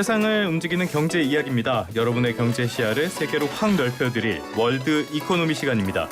세상을 움직이는 경제 이야기입니다. 여러분의 경제 시야를 세계로 확 넓혀드릴 월드 이코노미 시간입니다.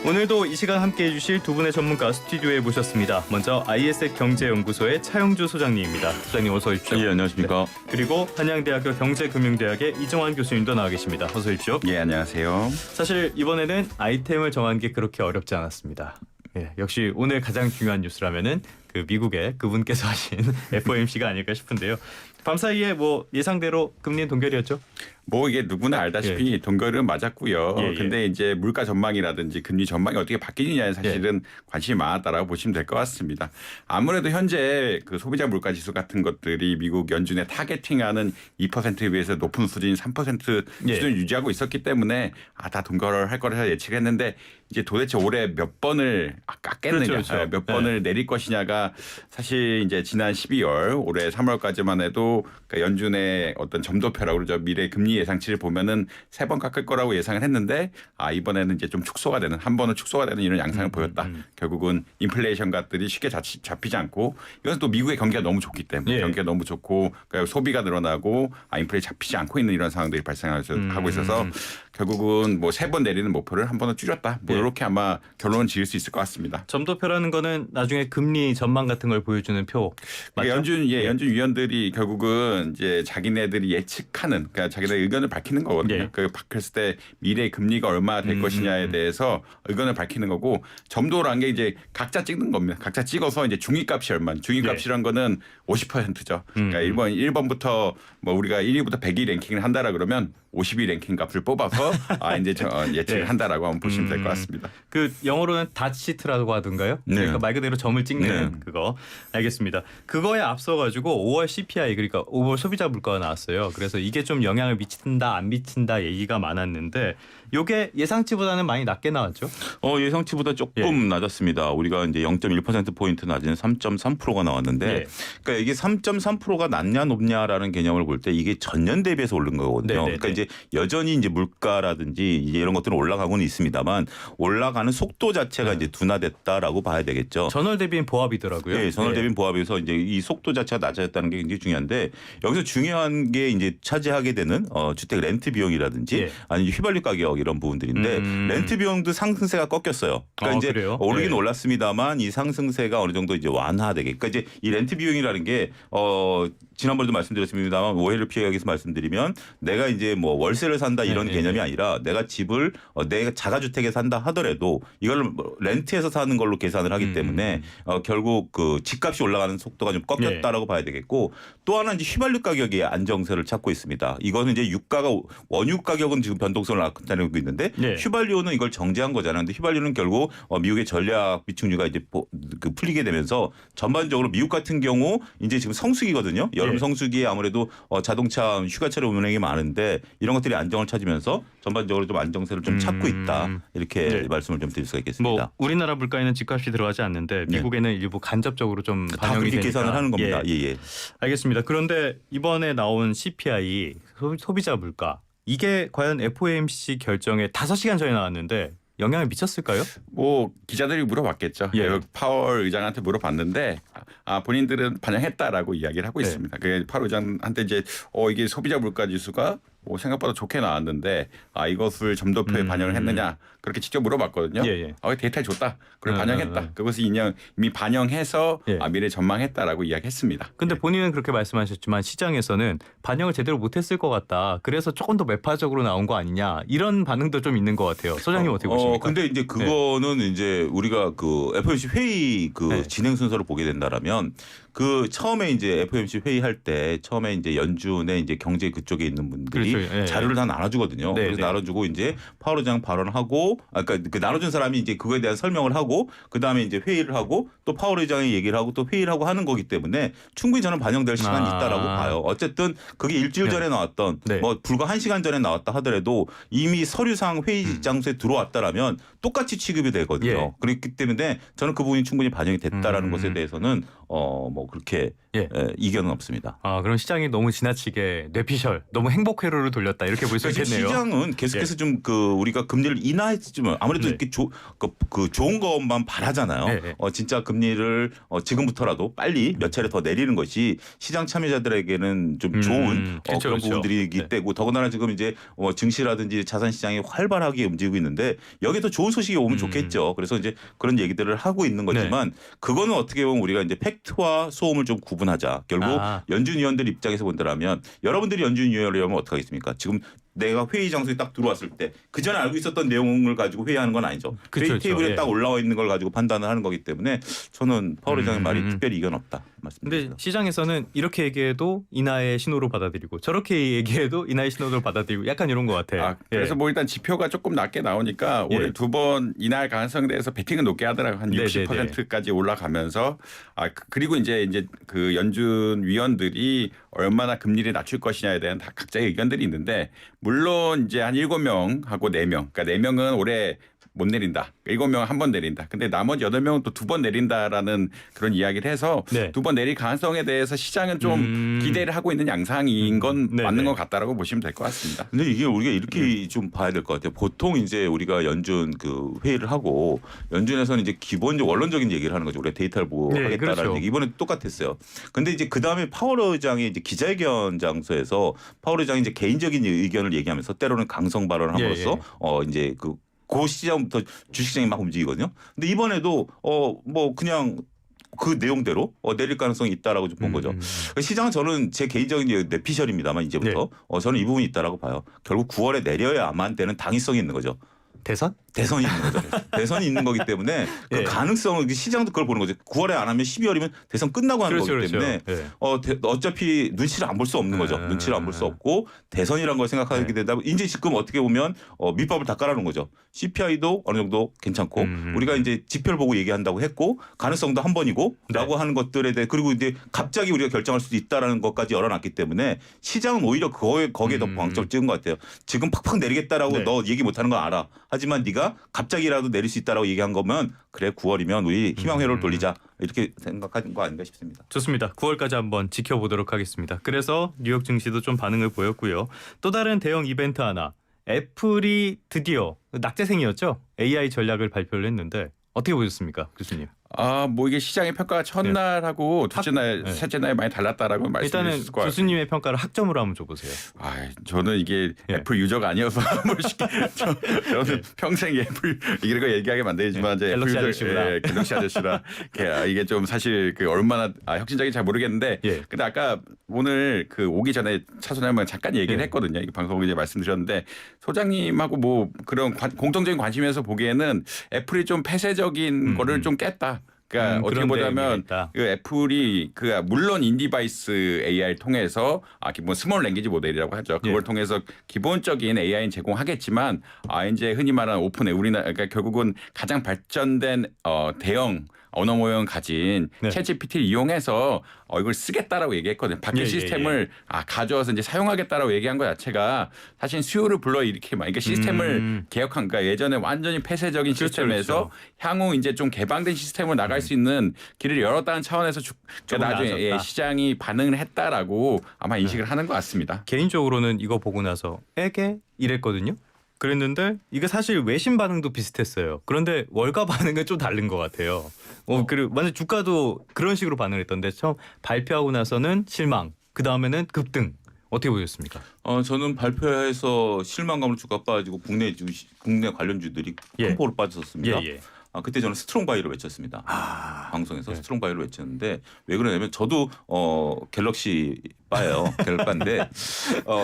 오늘도 이 시간 함께해 주실 두 분의 전문가 스튜디오에 모셨습니다. 먼저 ISF 경제연구소의 차영주 소장님입니다. 소장님 어서 오십시오. 예, 안녕하십니까. 네. 그리고 한양대학교 경제금융대학의 이정환 교수님도 나와 계십니다. 어서 오십시오. 예, 안녕하세요. 사실 이번에는 아이템을 정하는 게 그렇게 어렵지 않았습니다. 예, 역시 오늘 가장 중요한 뉴스라면은 그 미국의 그분께서 하신 FOMC가 아닐까 싶은데요. 밤사이에 뭐 예상대로 금리 동결이었죠? 뭐 이게 누구나 알다시피 동결은 맞았고요. 근데 이제 물가 전망이라든지 금리 전망이 어떻게 바뀌느냐에 사실은 관심이 많았다라고 보시면 될 것 같습니다. 아무래도 현재 그 소비자 물가 지수 같은 것들이 미국 연준의 타겟팅하는 2%에 비해서 높은 수준 3% 수준을 유지하고 있었기 때문에 다 동결을 할 거라 예측했는데 이제 도대체 올해 몇 번을 깎겠느냐, 그렇죠. 몇 번을 내릴 것이냐가 사실 이제 지난 12월 올해 3월까지만 해도 그러니까 연준의 어떤 점도표라고 그러죠. 미래 금리 예상치를 보면은 3번 깎을 거라고 예상을 했는데 이번에는 이제 좀 축소가 되는 한 번은 축소가 되는 이런 양상을 보였다. 결국은 인플레이션 같들이 쉽게 잡히지 않고 이건 또 미국의 경기가 너무 좋기 때문에 경기가 너무 좋고 그러니까 소비가 늘어나고 인플레이션 잡히지 않고 있는 이런 상황들이 발생하고 있어서 결국은 뭐 3번 내리는 목표를 한 번은 줄였다. 뭐 이렇게 아마 결론을 지을 수 있을 것 같습니다. 점도표라는 거는 나중에 금리 전망 같은 걸 보여주는 표 맞죠? 연준 위원들이 결국은 이제 자기네들이 예측하는 그러니까 자기네 의견을 밝히는 거거든요. 그 밝혔을 때 미래 금리가 얼마 될 것이냐에 대해서 의견을 밝히는 거고 점도라는 게 이제 각자 찍는 겁니다. 각자 찍어서 이제 중위값이 얼마? 중위값이란 거는 50%죠. 그러니까 1번부터 뭐 우리가 1위부터 100위 랭킹을 한다라 그러면 50위 랭킹 값을 뽑아서 이제 예측을 한다라고 한번 보시면 될 것 같습니다. 그 영어로는 닷시트라고 하던가요? 그러니까 말 그대로 점을 찍는 그거. 알겠습니다. 그거에 앞서 가지고 5월 CPI 그러니까 5월 소비자 물가가 나왔어요. 그래서 이게 좀 영향을 미친다 안 미친다 얘기가 많았는데 이게 예상치보다는 많이 낮게 나왔죠? 예상치보다 조금 낮았습니다. 우리가 이제 0.1%포인트 낮은 3.3%가 나왔는데 그러니까 이게 3.3%가 낮냐 높냐라는 개념을 볼 때 이게 전년 대비해서 오른 거거든요. 그러니까 이제 여전히 이제 물가라든지 이제 이런 것들은 올라가고는 있습니다만 올라가는 속도 자체가 이제 둔화됐다라고 봐야 되겠죠. 전월 대비인 보합이더라고요. 네, 전월 대비인 보합에서 이제 이 속도 자체가 낮아졌다는 게 굉장히 중요한데 여기서 중요한 게 이제 차지하게 되는 주택 렌트 비용이라든지 아니면 휘발유 가격 이런 부분들인데 렌트 비용도 상승세가 꺾였어요. 그러니까 이제 그래요? 오르긴 올랐습니다만 이 상승세가 어느 정도 이제 완화되게. 그러니까 이제 이 렌트 비용이라는 게 지난번에도 말씀드렸습니다만 오해를 피하기 위해서 말씀드리면 내가 이제 뭐 월세를 산다 이런 개념이 아니라 내가 집을 내가 자가주택에 산다 하더라도 이걸 렌트해서 사는 걸로 계산을 하기 때문에 결국 그 집값이 올라가는 속도가 좀 꺾였다라고 봐야 되겠고 또 하나 이제 휘발유 가격이 안정세를 찾고 있습니다. 이거는 이제 원유 가격은 지금 변동성을 나타내고 있는데 휘발유는 이걸 정제한 거잖아요. 근데 휘발유는 결국 미국의 전략 비축유가 이제 풀리게 되면서 전반적으로 미국 같은 경우 이제 지금 성수기거든요. 여름 성수기에 아무래도 자동차 휴가철에 운행이 많은데 이런 것들이 안정을 찾으면서 전반적으로 좀 안정세를 좀 찾고 있다. 이렇게 말씀을 좀 드릴 수가 있겠습니다. 뭐 우리나라 물가에는 집값이 들어가지 않는데 미국에는 일부 간접적으로 좀 반영이 되니까. 계산을 하는 겁니다. 알겠습니다. 그런데 이번에 나온 CPI 소비자 물가 이게 과연 FOMC 결정에 5시간 전에 나왔는데 영향을 미쳤을까요? 뭐 기자들이 물어봤겠죠. 파월 의장한테 물어봤는데 본인들은 반영했다라고 이야기를 하고 있습니다. 그 파월 의장한테 이제 이게 소비자 물가 지수가 뭐 생각보다 좋게 나왔는데 이것을 점도표에 반영을 했느냐 그렇게 직접 물어봤거든요. 데이터를 줬다. 그걸 반영했다. 그것을 이미 반영해서 미래 전망했다라고 이야기했습니다. 근데 본인은 그렇게 말씀하셨지만 시장에서는 반영을 제대로 못했을 것 같다. 그래서 조금 더 매파적으로 나온 거 아니냐 이런 반응도 좀 있는 것 같아요. 소장님 어떻게 보십니까? 근데 이제 그거는 이제 우리가 그 FOMC 회의 진행 순서를 보게 된다라면 그 처음에 이제 FOMC 회의할 때 처음에 이제 연준의 이제 경제 그쪽에 있는 분들이 자료를 다 나눠주거든요. 그래서 나눠주고 이제 파월 의장 발언하고 그러니까 그 나눠준 사람이 이제 그거에 대한 설명을 하고 그 다음에 이제 회의를 하고 또 파월 의장이 얘기를 하고 또 회의를 하고 하는 거기 때문에 충분히 저는 반영될 시간이 있다라고 봐요. 어쨌든 그게 일주일 전에 나왔던 뭐 불과 1시간 전에 나왔다 하더라도 이미 서류상 회의 장소에 들어왔다라면 똑같이 취급이 되거든요. 그렇기 때문에 저는 그 부분이 충분히 반영이 됐다라는 것에 대해서는 뭐 그렇게 예. 이견은 없습니다. 아, 그럼 시장이 너무 지나치게 뇌피셜, 너무 행복 회로를 돌렸다 이렇게 볼 수 그러니까 있겠네요. 시장은 계속해서 예. 좀 우리가 금리를 인하했지만 아무래도 네. 이렇게 그 좋은 것만 바라잖아요. 예, 예. 진짜 금리를 지금부터라도 빨리 몇 차례 더 내리는 것이 시장 참여자들에게는 좀 좋은 그렇죠, 그런 그렇죠. 부분들이기 네. 때문에 더군다나 지금 이제 증시라든지 자산 시장이 활발하게 움직이고 있는데 여기에 더 좋은 소식이 오면 좋겠죠. 그래서 이제 그런 얘기들을 하고 있는 거지만 그거는 어떻게 보면 우리가 이제 팩트와 소음을 좀 구분하자. 결국 연준 위원들 입장에서 본다면 여러분들이 연준 위원이라면 어떻게 하겠습니까? 지금 내가 회의 장소에 딱 들어왔을 때 그 전에 알고 있었던 내용을 가지고 회의하는 건 아니죠. 그쵸, 회의 테이블에 예. 딱 올라와 있는 걸 가지고 판단을 하는 거기 때문에 저는 파월 의장의 말이 특별히 이견 없다 근데 말씀드립니다. 시장에서는 이렇게 얘기해도 인하의 신호로 받아들이고 저렇게 얘기해도 인하의 신호로 받아들이고 약간 이런 것 같아요. 그래서 예. 뭐 일단 지표가 조금 낮게 나오니까 올해 예. 2번 인하할 가능성에 대해서 베팅은 높게 하더라고요. 한 60%까지 올라가면서 그리고 이제 그 연준 위원들이 얼마나 금리를 낮출 것이냐에 대한 다 각자의 의견들이 있는데 물론 이제 한 7명하고 4명. 그러니까 4명은 올해 못 내린다. 7명은 한 번 내린다. 근데 나머지 8명은 또 2번 내린다라는 그런 이야기를 해서 네. 2번 내릴 가능성에 대해서 시장은 좀 기대를 하고 있는 양상인 건 맞는 것 같다라고 보시면 될 것 같습니다. 근데 이게 우리가 이렇게 좀 봐야 될 것 같아요. 보통 이제 우리가 연준 그 회의를 하고 연준에서는 이제 기본적 원론적인 얘기를 하는 거죠. 우리가 데이터를 보고 하겠다라는 그렇죠. 얘기. 이번에 똑같았어요. 근데 이제 그 다음에 파월 의장이 이제 기자회견 장소에서 파월 의장이 이제 개인적인 의견을 얘기하면서 때로는 강성 발언을 함으로써 이제 그 시장부터 주식시장이 막 움직이거든요. 근데 이번에도 뭐 그냥 그 내용대로 내릴 가능성이 있다라고 좀 본 거죠. 시장은 저는 제 개인적인 뇌피셜입니다만 이제부터 저는 이 부분이 있다라고 봐요. 결국 9월에 내려야만 되는 당위성이 있는 거죠. 대선이 있는 거죠. 대선이 있는 거기 때문에 그 가능성을 시장도 그걸 보는 거죠. 9월에 안 하면 12월이면 대선 끝나고 하는 거기 때문에 어차피 눈치를 안 볼 수 없는 거죠. 눈치를 안 볼 수 없고 대선이라는 걸 생각하게 된다면 이제 지금 어떻게 보면 밑밥을 다 깔아놓은 거죠. CPI도 어느 정도 괜찮고 우리가 이제 지표를 보고 얘기한다고 했고 가능성도 한 번이고라고 하는 것들에 대해 그리고 이제 갑자기 우리가 결정할 수도 있다라는 것까지 열어놨기 때문에 시장은 오히려 거기에 더 방점을 찍은 것 같아요. 지금 팍팍 내리겠다라고 너 얘기 못하는 거 알아. 하지만 네가 갑자기라도 내릴 수 있다라고 얘기한 거면 그래 9월이면 우리 희망 회로를 돌리자 이렇게 생각하는 거 아닌가 싶습니다. 좋습니다. 9월까지 한번 지켜보도록 하겠습니다. 그래서 뉴욕 증시도 좀 반응을 보였고요. 또 다른 대형 이벤트 하나. 애플이 드디어 낙제생이었죠. AI 전략을 발표를 했는데 어떻게 보셨습니까, 교수님? 뭐 이게 시장의 평가가 첫날하고 둘째 날, 셋째 날에 많이 달랐다라고 말씀드릴 수 일단은 있을 것 같아요. 교수님의 평가를 학점으로 한번 줘보세요. 저는 이게 애플 유저가 아니어서 저는 평생 애플 이런 거 얘기하게 만들지만 이제 갤럭시 아저씨구나. 갤럭시 아저씨라 이게 좀 사실 얼마나 혁신적인지 잘 모르겠는데 근데 아까 오늘 오기 전에 차소장님과 잠깐 얘기를 했거든요. 이 방송을 이제 말씀드렸는데 소장님하고 뭐 그런 공통적인 관심에서 보기에는 애플이 좀 폐쇄적인 거를 좀 깼다. 그러니까 어떻게 보자면 애플이 물론 인디바이스 AI를 통해서 기본 스몰 랭귀지 모델이라고 하죠. 그걸 통해서 기본적인 AI는 제공하겠지만 이제 흔히 말하는 오픈 AI 그러니까 결국은 가장 발전된 대형 언어 모형 가진 챗GPT를 이용해서 이걸 쓰겠다라고 얘기했거든요. 밖에 시스템을 가져와서 이제 사용하겠다라고 얘기한 것 자체가 사실 수요를 불러일으키게 그러니까 시스템을 개혁한 그러니까 예전에 완전히 폐쇄적인 시스템에서 향후 이제 좀 개방된 시스템으로 나갈 수 있는 길을 열었다는 차원에서 그러니까 나중에 시장이 반응을 했다라고 아마 인식을 하는 것 같습니다. 개인적으로는 이거 보고 나서 이랬거든요. 그랬는데 이게 사실 외신 반응도 비슷했어요. 그런데 월가 반응은 좀 다른 것 같아요. 그리고 완전 주가도 그런 식으로 반응을 했던데 처음 발표하고 나서는 실망, 그 다음에는 급등. 어떻게 보셨습니까? 저는 발표해서 실망감으로 주가 빠지고 국내 관련주들이 큰 폭으로 빠졌었습니다. 그때 저는 스트롱 바이를 외쳤습니다. 방송에서 스트롱 바이를 외쳤는데 왜 그러냐면 저도 갤럭시 바예요. 갤럭바인데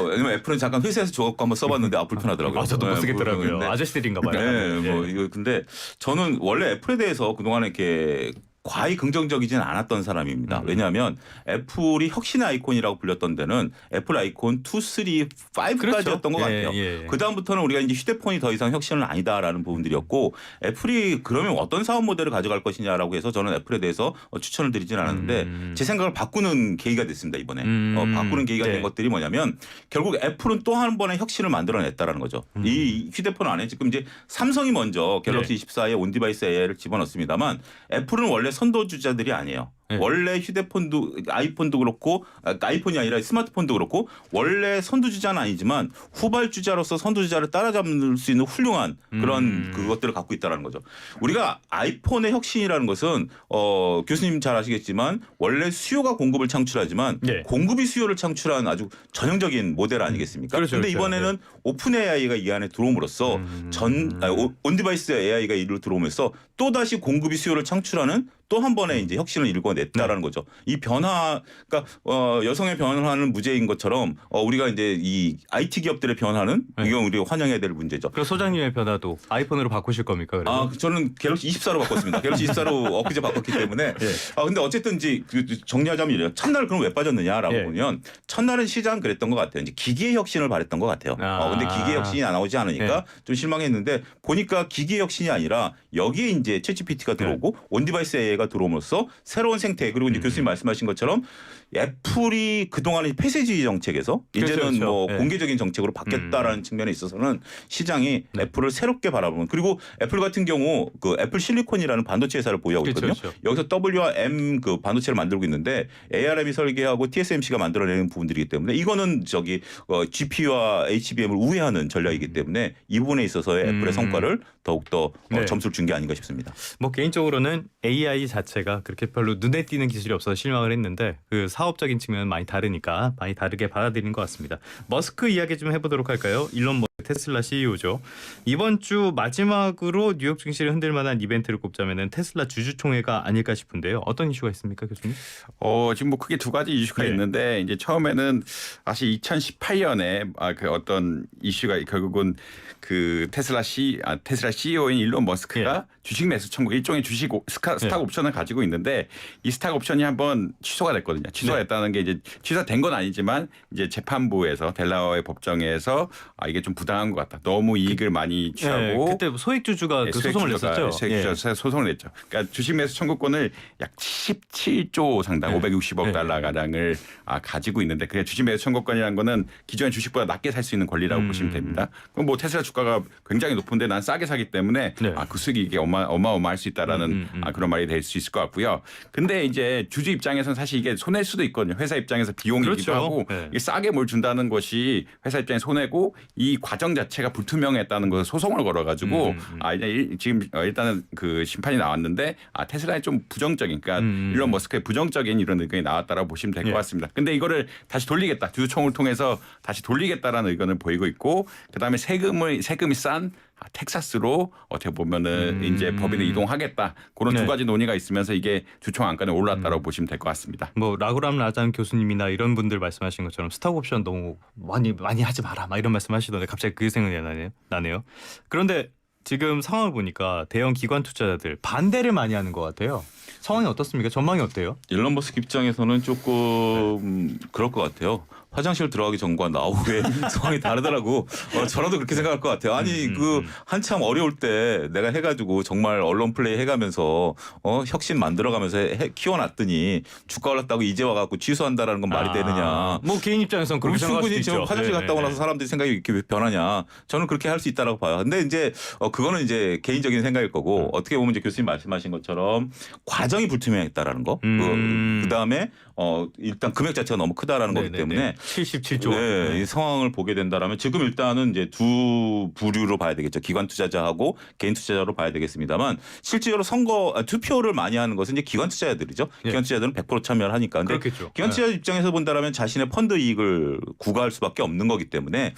왜냐면 애플은 잠깐 회사에서 줘갖고 한번 써봤는데 불편하더라고요. 저도 못 쓰겠더라고요. 아저씨들인가 봐요. 근데 저는 원래 애플에 대해서 그동안에 이렇게 과히 긍정적이진 않았던 사람입니다. 왜냐하면 애플이 혁신의 아이콘이라고 불렸던 데는 애플 아이콘 2, 3, 5까지였던 것 같아요. 그다음부터는 우리가 이제 휴대폰이 더 이상 혁신은 아니다라는 부분들이었고 애플이 그러면 어떤 사업 모델을 가져갈 것이냐라고 해서 저는 애플에 대해서 추천을 드리진 않았는데 제 생각을 바꾸는 계기가 됐습니다. 이번에. 바꾸는 계기가 된 것들이 뭐냐면 결국 애플은 또 한 번의 혁신을 만들어냈다라는 거죠. 이 휴대폰 안에 지금 이제 삼성이 먼저 갤럭시 24에 온디바이스 AI를 집어넣습니다만 애플은 원래 선도주자들이 아니에요. 네. 원래 휴대폰도 아이폰도 그렇고 아이폰이 아니라 스마트폰도 그렇고 원래 선두주자는 아니지만 후발주자로서 선두주자를 따라잡을 수 있는 훌륭한 그런 그것들을 갖고 있다는 거죠. 우리가 아이폰의 혁신이라는 것은 교수님 잘 아시겠지만 원래 수요가 공급을 창출하지만 네. 공급이 수요를 창출한 아주 전형적인 모델 아니겠습니까? 그렇죠, 그런데 그렇죠. 이번에는 오픈 AI가 이 안에 들어옴으로써 온디바이스 AI가 이로 들어오면서 또 다시 공급이 수요를 창출하는 또 한 번의 이제 혁신을 일궈냈다라는 거죠. 이 변화, 그러니까 여성의 변화는 무죄인 것처럼 우리가 이제 이 IT 기업들의 변화는 이건 우리가 환영해야 될 문제죠. 그 소장님의 변화도 아이폰으로 바꾸실 겁니까? 그래서? 저는 갤럭시 24로 바꿨습니다. 갤럭시 24로 엊그제 바꿨기 때문에. 근데 어쨌든 이제 정리하자면 이래요. 첫날 그럼 왜 빠졌느냐라고 보면 첫날은 시장 그랬던 것 같아요. 이제 기기의 혁신을 바랬던 것 같아요. 근데 기기의 혁신이 나오지 않으니까 좀 실망했는데 보니까 기기의 혁신이 아니라 여기에 이제 챗GPT가 들어오고 온디바이스 AI가 들어옴으로써 새로운 생태 그리고 이제 교수님 말씀하신 것처럼 애플이 그동안의 폐쇄주의 정책에서 이제는 그렇죠. 뭐 공개적인 정책으로 바뀌었다라는 측면에 있어서는 시장이 애플을 새롭게 바라보는 그리고 애플 같은 경우 그 애플 실리콘이라는 반도체 회사를 보유하고 있거든요. 그렇죠. 여기서 W와 M 그 반도체를 만들고 있는데 ARM이 설계하고 TSMC가 만들어내는 부분들이기 때문에 이거는 저기 GPU와 HBM을 우회하는 전략이기 때문에 이 부분에 있어서의 애플의 성과를 더욱더 점수를 준 게 아닌가 싶습니다. 뭐 개인적으로는 AI 자체가 그렇게 별로 눈에 띄는 기술이 없어서 실망을 했는데 그 사업적인 측면은 많이 다르니까 많이 다르게 받아들이는 것 같습니다. 머스크 이야기 좀 해보도록 할까요? 일론 머스크 테슬라 CEO죠. 이번 주 마지막으로 뉴욕 증시를 흔들 만한 이벤트를 꼽자면은 테슬라 주주총회가 아닐까 싶은데요. 어떤 이슈가 있습니까, 교수님? 지금 뭐 크게 두 가지 이슈가 있는데 이제 처음에는 사실 2018년에 그 어떤 이슈가 결국은 그 테슬라 CEO인 일론 머스크가 주식 매수 청구 일종의 주식 스탁 옵션을 가지고 있는데 이 스탁 옵션이 한번 취소가 됐거든요. 취소가 됐다는 게 이제 취소된 건 아니지만 이제 재판부에서 델라웨어 법정에서 이게 좀 부당한 것 같다. 너무 이익을 많이 취하고 그때 소액주주가 그 소송을 냈었죠. 소액주주가 소송을 냈죠. 그러니까 주식 매수 청구권을 약 17조 상당 560억 달러 가량을 가지고 있는데 그게 주식 매수 청구권이라는 거는 기존의 주식보다 낮게 살 수 있는 권리라고 보시면 됩니다. 그럼 뭐 테슬라 주가가 굉장히 높은데 난 싸게 사기 때문에 그 수익이 이게 어마어마할 수 있다라는 그런 말이 될 수 있을 것 같고요. 근데 이제 주주 입장에서는 사실 이게 손해일 수도 있거든요. 회사 입장에서 비용이기도 하고 이게 싸게 뭘 준다는 것이 회사 입장에 손해고 이 과정 자체가 불투명했다는 것을 소송을 걸어가지고 지금 일단은 그 심판이 나왔는데 테슬라의 좀 부정적인 그러니까 일론 머스크의 부정적인 이런 의견이 나왔다라고 보시면 될 것 같습니다. 근데 이거를 다시 돌리겠다. 주주총을 통해서 다시 돌리겠다라는 의견을 보이고 있고 그다음에 세금이 싼 텍사스로 어떻게 보면은 이제 법인을 이동하겠다. 그런 두 가지 논의가 있으면서 이게 주총 안건에 올랐다라고 보시면 될 것 같습니다. 뭐 라구람 라잔 교수님이나 이런 분들 말씀하신 것처럼 스탁 옵션 너무 많이 하지 마라 막 이런 말씀하시던데 갑자기 그게 생각이 나네요. 그런데 지금 상황을 보니까 대형 기관 투자자들 반대를 많이 하는 것 같아요. 상황이 어떻습니까? 전망이 어때요? 일론 머스크 입장에서는 조금 그럴 것 같아요. 화장실 들어가기 전과 나오고의 상황이 다르더라고. 저라도 그렇게 생각할 것 같아요. 아니 그 한참 어려울 때 내가 해가지고 정말 언론 플레이 해가면서 혁신 만들어가면서 키워놨더니 주가 올랐다고 이제 와갖고 취소한다라는 건 말이 되느냐. 뭐 개인 입장에서는 그렇게 생각할 수도 충분히 있죠. 지금 화장실 갔다 오고 나서 사람들이 생각이 이렇게 변하냐. 저는 그렇게 할 수 있다라고 봐요. 근데 이제 그거는 이제 개인적인 생각일 거고 어떻게 보면 이제 교수님 말씀하신 것처럼 과정이 불투명했다라는 거. 그다음에 일단 금액 자체가 너무 크다라는 거기 때문에 77조. 이 상황을 보게 된다라면 지금 일단은 이제 두 부류로 봐야 되겠죠. 기관 투자자하고 개인 투자자로 봐야 되겠습니다만 실제로 투표를 많이 하는 것은 이제 기관 투자자들이죠. 기관 투자자들은 100% 참여를 하니까. 근데 그렇겠죠. 기관 투자자 입장에서 본다라면 자신의 펀드 이익을 구가할 수밖에 없는 거기 때문에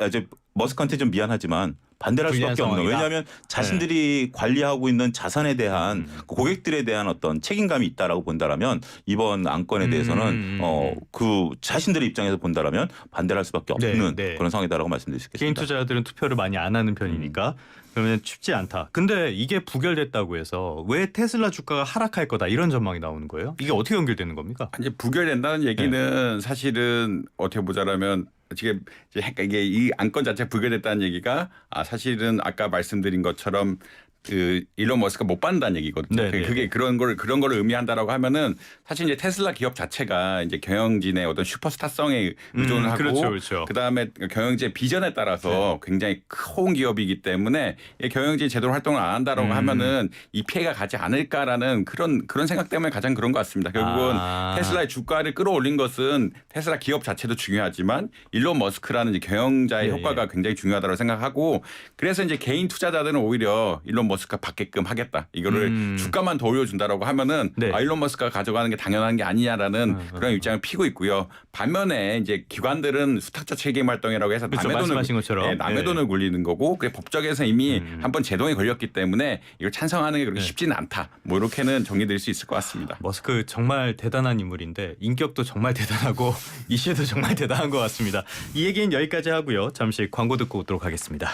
이제 머스크한테 좀 미안하지만 반대를 할 수밖에 없는. 왜냐하면 자신들이 관리하고 있는 자산에 대한 고객들에 대한 어떤 책임감이 있다라고 본다라면 이번 안건에 대해서는 그 자신들의 입장에서 본다라면 반대를 할 수밖에 없는 그런 상황이다라고 말씀드릴 수 있겠습니다. 개인 투자자들은 투표를 많이 안 하는 편이니까 그러면 쉽지 않다. 근데 이게 부결됐다고 해서 왜 테슬라 주가가 하락할 거다 이런 전망이 나오는 거예요? 이게 어떻게 연결되는 겁니까? 이제 부결된다는 얘기는 사실은 어떻게 보자라면 지금 이게 이 안건 자체 부결됐다는 얘기가 사실은 아까 말씀드린 것처럼 그 일론 머스크가 못 받는다는 얘기거든요. 네네. 그게 그런 걸 의미한다라고 하면은 사실 이제 테슬라 기업 자체가 이제 경영진의 어떤 슈퍼스타성에 의존을 하고 그렇죠. 그다음에 경영진의 비전에 따라서 굉장히 큰 기업이기 때문에 이 경영진 제대로 활동을 안 한다라고 하면은 이 피해가 가지 않을까라는 그런 생각 때문에 가장 그런 것 같습니다. 결국은 테슬라의 주가를 끌어올린 것은 테슬라 기업 자체도 중요하지만 일론 머스크라는 이제 경영자의 효과가 굉장히 중요하다고 생각하고 그래서 이제 개인 투자자들은 오히려 일론 머스크가 받게끔 하겠다. 이거를 주가만 더 올려준다라고 하면은 네. 일론 머스크가 가져가는 게 당연한 게 아니냐라는 그런 입장을 피고 있고요. 반면에 이제 기관들은 수탁자 책임 활동이라고 해서 그렇죠. 남의 말씀하신 것처럼. 돈을 남의 돈을 굴리는 거고 그게 법적에서 이미 한번 제동이 걸렸기 때문에 이걸 찬성하는 게 그렇게 쉽지는 않다. 뭐 이렇게는 정리될 수 있을 것 같습니다. 머스크 정말 대단한 인물인데 인격도 정말 대단하고 이슈도 정말 대단한 것 같습니다. 이 얘기는 여기까지 하고요. 잠시 광고 듣고 오도록 하겠습니다.